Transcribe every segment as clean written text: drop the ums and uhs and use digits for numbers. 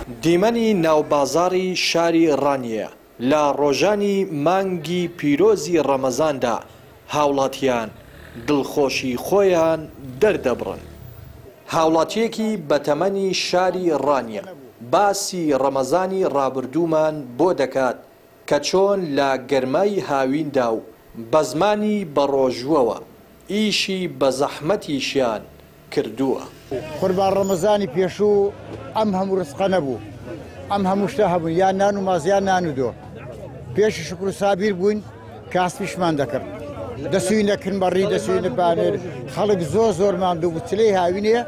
دیمەنی ناوبازاری شاری ڕانیە لە ڕۆژانی مانگی پیرۆزی ڕەمەزاندا هاوڵاتیان دڵخۆشی خۆیان دەردەبڕن. هاوڵاتیەکی بەتەمەنی شاری ڕانیە باسی ڕەمەزانی ڕابردوومان بۆ دەکات کە چۆن لە گەرمای هاویندا و بە زمانی بەڕۆژووەوە ئیشی بە زەحمەتیشیان کردووە. قوربان ڕەمەزانی پێشوو ئەم هەموو ڕزقە نەبوو، ئەم هەموو شتە هەبوو، یان نان و مازیان نان و دۆ. پێشی شکر و سابیر بووین کاسپیشمان دەکرد، دەسووی نەکردن بەڕی دەسووی نەبانێر، خەڵک زۆر ماندوو بوو، چلەی هاوینەیە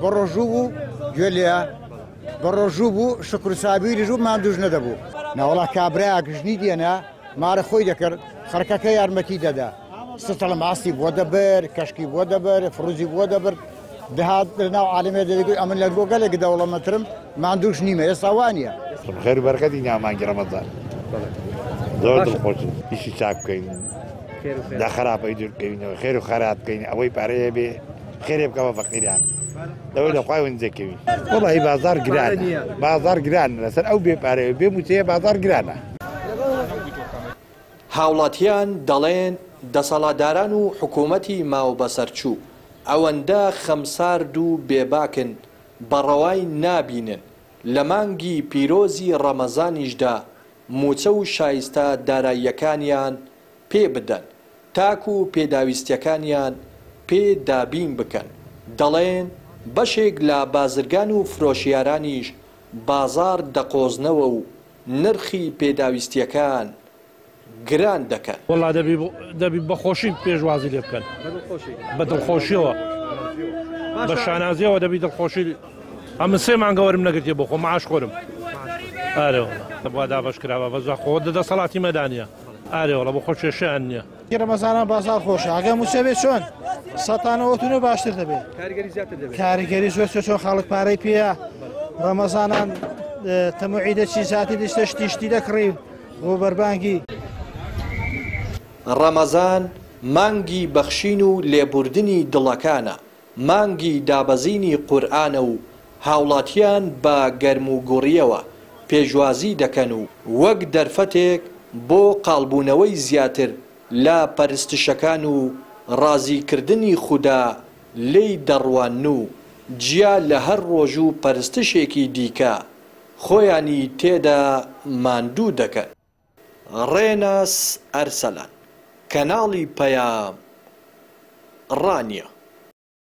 بە ڕۆژوو بوو گوێ لێە بە ڕۆژوو بوو، شکر و سابیری ژوو ماندووش نەدەبوو. ناوەڵا کابرایە گژنی دێنا مارە خۆی دەکرد، خەرکەکە یارمەتی دەدا، ستەڵە ماستی بۆ دەبەر، کەشکی بۆ دەبەر، فڕوزی بۆ دەبەر، دەهات لەناو عالمێ دەگوت ئەمن لە بۆ گەلێک دەوڵەمەترم ماندووش نیمە، ئێستا وانە. خێر و بەرەکەتی نامانگی ڕەمەزان زۆر دڵخۆشین، ئیشی چاک بکەین، دا خراپەی دوور بکەینەوە، خێر و خەرات بکەین، ئەوەی پارەیە بێ خێرێ بکەوە فەقیران، لەوەی لە خوای ونجێکەوی. وەڵی بازار گرانە، بازار گرانە، لەسەر ئەو بێ پارەیە بێ موچەیە بازار گرانە. هاوڵاتیان دەڵێن دەسەڵاتداران و حکوومەتی ماوە بەسەرچوو ئەوەندە خەمسارد و بێباکن بەڕەوای نابینن لە مانگی پیرۆزی ڕەمەزانیشدا موچە و شایستە داراییەکانیان پێ بدەن تاکو و پێداویستیەکانیان پێ دابین بکەن. دەڵێن بەشێک لە بازرگان و فرۆشیارانیش بازار دەقۆزنەوە و نرخی پێداویستیەکان گران دەکەن. وەڵا دەبی بەخۆشی پێشوازی لێ بکەن، بە دڵخۆشیەوە بە شانازیەوە دەبی دڵخۆشی. ئەمە سێ مانگە وەرم نەگرتێ بۆ خۆ مەعاش خۆرم. ئارێوەڵا دابەش کراوە بەزا خۆ دەسەڵاتی مەدانیە. ئارێوەڵە بۆ خۆشێشیان نییە. ڕەمەزانان بازار خۆشە، ئەگەر موچە بێت چۆن سەتانەوەتونە باشتر دەبێت، کاریگەری زۆر چۆن خاڵک پارەی پێە. ڕەمەزانان تەموعیدە چیزاتی دەستە شتی دەکڕی بۆ بەربانگی. ڕەمەزان مانگی بەخشین و لێبوردنی دڵەکانە، مانگی دابەزینی قورئانە و هاوڵاتیان بە گەرموگوڕیەوە پێشوازی دەکەن و وەک دەرفەتێک بۆ قاڵبوونەوەی زیاتر لە پەرستشەکان و ڕازیکردنی خودا لێی دەڕوان و جیا لە هەر ڕۆژ و پەرستشێکی دیکە خۆیانی تێدا ماندوو دەکەن. ڕێناس ئەرسەلان، کەناڵی پەیام، ڕانیە.